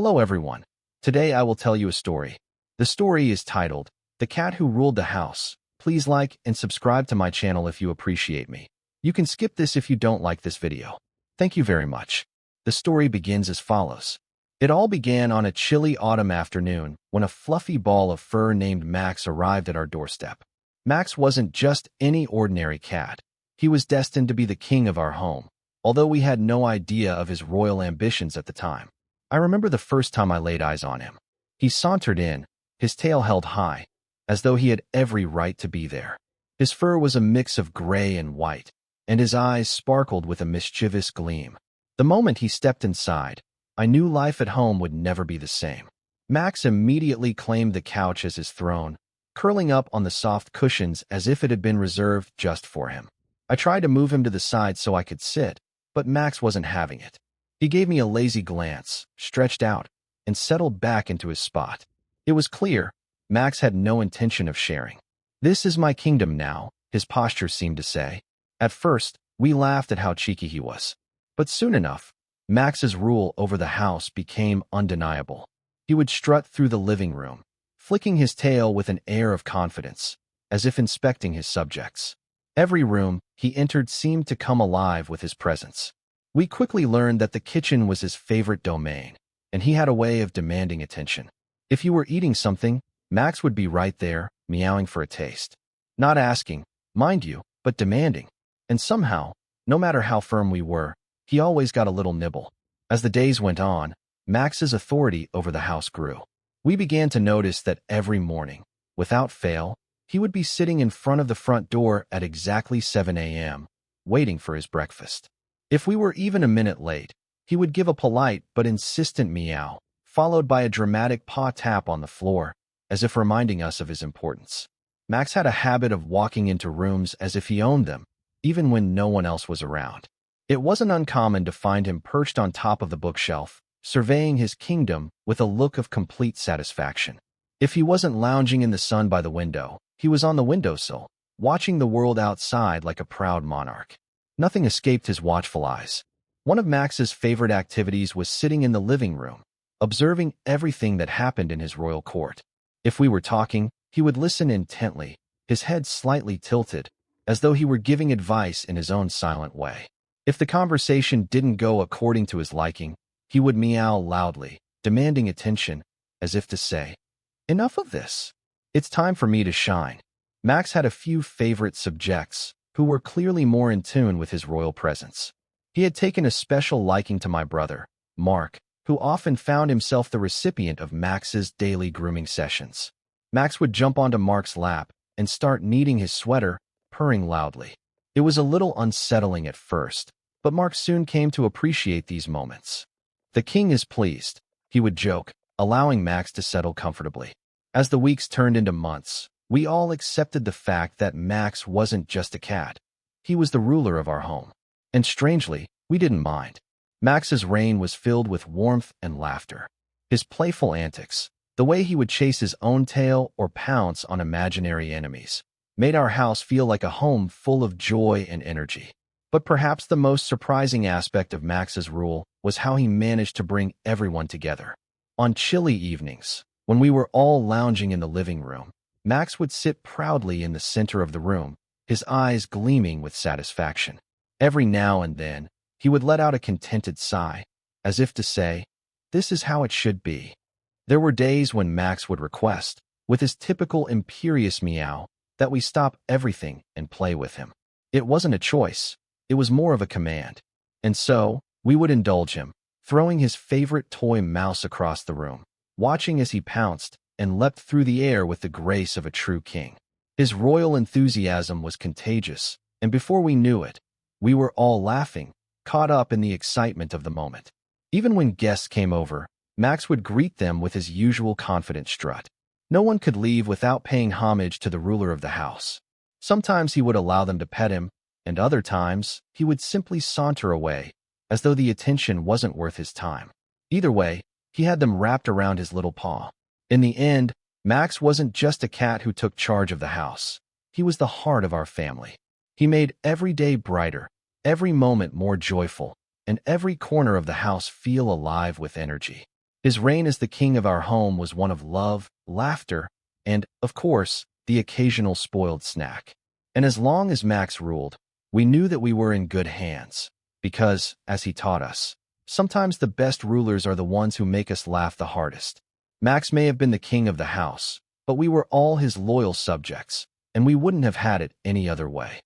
Hello everyone. Today I will tell you a story. The story is titled, The Cat Who Ruled the House. Please like and subscribe to my channel if you appreciate me. You can skip this if you don't like this video. Thank you very much. The story begins as follows. It all began on a chilly autumn afternoon when a fluffy ball of fur named Max arrived at our doorstep. Max wasn't just any ordinary cat. He was destined to be the king of our home, although we had no idea of his royal ambitions at the time. I remember the first time I laid eyes on him. He sauntered in, his tail held high, as though he had every right to be there. His fur was a mix of gray and white, and his eyes sparkled with a mischievous gleam. The moment he stepped inside, I knew life at home would never be the same. Max immediately claimed the couch as his throne, curling up on the soft cushions as if it had been reserved just for him. I tried to move him to the side so I could sit, but Max wasn't having it. He gave me a lazy glance, stretched out, and settled back into his spot. It was clear, Max had no intention of sharing. "This is my kingdom now," his posture seemed to say. At first, we laughed at how cheeky he was. But soon enough, Max's rule over the house became undeniable. He would strut through the living room, flicking his tail with an air of confidence, as if inspecting his subjects. Every room he entered seemed to come alive with his presence. We quickly learned that the kitchen was his favorite domain, and he had a way of demanding attention. If you were eating something, Max would be right there, meowing for a taste. Not asking, mind you, but demanding. And somehow, no matter how firm we were, he always got a little nibble. As the days went on, Max's authority over the house grew. We began to notice that every morning, without fail, he would be sitting in front of the front door at exactly 7 a.m., waiting for his breakfast. If we were even a minute late, he would give a polite but insistent meow, followed by a dramatic paw tap on the floor, as if reminding us of his importance. Max had a habit of walking into rooms as if he owned them, even when no one else was around. It wasn't uncommon to find him perched on top of the bookshelf, surveying his kingdom with a look of complete satisfaction. If he wasn't lounging in the sun by the window, he was on the windowsill, watching the world outside like a proud monarch. Nothing escaped his watchful eyes. One of Max's favorite activities was sitting in the living room, observing everything that happened in his royal court. If we were talking, he would listen intently, his head slightly tilted, as though he were giving advice in his own silent way. If the conversation didn't go according to his liking, he would meow loudly, demanding attention, as if to say, "Enough of this. It's time for me to shine." Max had a few favorite subjects, who were clearly more in tune with his royal presence. He had taken a special liking to my brother, Mark, who often found himself the recipient of Max's daily grooming sessions. Max would jump onto Mark's lap and start kneading his sweater, purring loudly. It was a little unsettling at first, but Mark soon came to appreciate these moments. "The king is pleased," he would joke, allowing Max to settle comfortably. As the weeks turned into months, we all accepted the fact that Max wasn't just a cat. He was the ruler of our home. And strangely, we didn't mind. Max's reign was filled with warmth and laughter. His playful antics, the way he would chase his own tail or pounce on imaginary enemies, made our house feel like a home full of joy and energy. But perhaps the most surprising aspect of Max's rule was how he managed to bring everyone together. On chilly evenings, when we were all lounging in the living room, Max would sit proudly in the center of the room, his eyes gleaming with satisfaction. Every now and then, he would let out a contented sigh, as if to say, "This is how it should be." There were days when Max would request, with his typical imperious meow, that we stop everything and play with him. It wasn't a choice, it was more of a command. And so, we would indulge him, throwing his favorite toy mouse across the room, watching as he pounced and leapt through the air with the grace of a true king. His royal enthusiasm was contagious, and before we knew it, we were all laughing, caught up in the excitement of the moment. Even when guests came over, Max would greet them with his usual confident strut. No one could leave without paying homage to the ruler of the house. Sometimes he would allow them to pet him, and other times he would simply saunter away, as though the attention wasn't worth his time. Either way, he had them wrapped around his little paw. In the end, Max wasn't just a cat who took charge of the house. He was the heart of our family. He made every day brighter, every moment more joyful, and every corner of the house feel alive with energy. His reign as the king of our home was one of love, laughter, and, of course, the occasional spoiled snack. And as long as Max ruled, we knew that we were in good hands, because, as he taught us, sometimes the best rulers are the ones who make us laugh the hardest. Max may have been the king of the house, but we were all his loyal subjects, and we wouldn't have had it any other way.